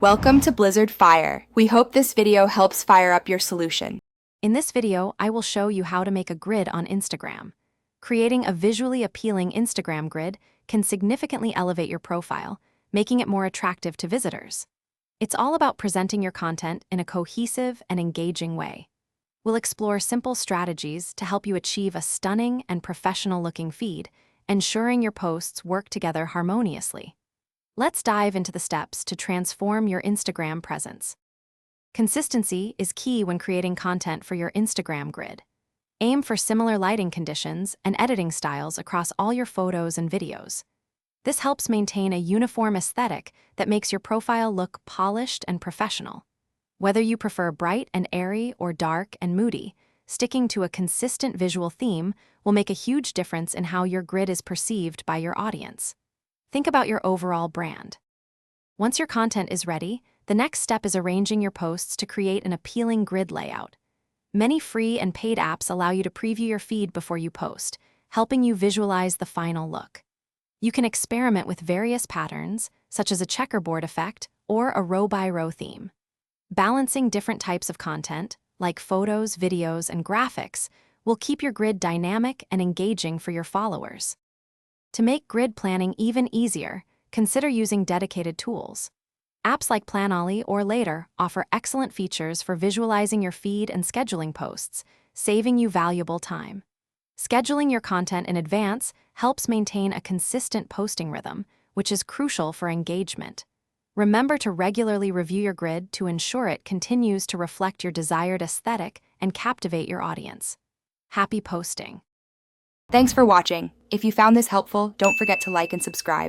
Welcome to Blizzard Fire. We hope this video helps fire up your solution. In this video, I will show you how to make a grid on Instagram. Creating a visually appealing Instagram grid can significantly elevate your profile, making it more attractive to visitors. It's all about presenting your content in a cohesive and engaging way. We'll explore simple strategies to help you achieve a stunning and professional-looking feed, ensuring your posts work together harmoniously. Let's dive into the steps to transform your Instagram presence. Consistency is key when creating content for your Instagram grid. Aim for similar lighting conditions and editing styles across all your photos and videos. This helps maintain a uniform aesthetic that makes your profile look polished and professional. Whether you prefer bright and airy or dark and moody, sticking to a consistent visual theme will make a huge difference in how your grid is perceived by your audience. Think about your overall brand. Once your content is ready, the next step is arranging your posts to create an appealing grid layout. Many free and paid apps allow you to preview your feed before you post, helping you visualize the final look. You can experiment with various patterns, such as a checkerboard effect or a row-by-row theme. Balancing different types of content, like photos, videos, and graphics, will keep your grid dynamic and engaging for your followers. To make grid planning even easier, consider using dedicated tools. Apps like Planoly or Later offer excellent features for visualizing your feed and scheduling posts, saving you valuable time. Scheduling your content in advance helps maintain a consistent posting rhythm, which is crucial for engagement. Remember to regularly review your grid to ensure it continues to reflect your desired aesthetic and captivate your audience. Happy posting! Thanks for watching. If you found this helpful, don't forget to like and subscribe.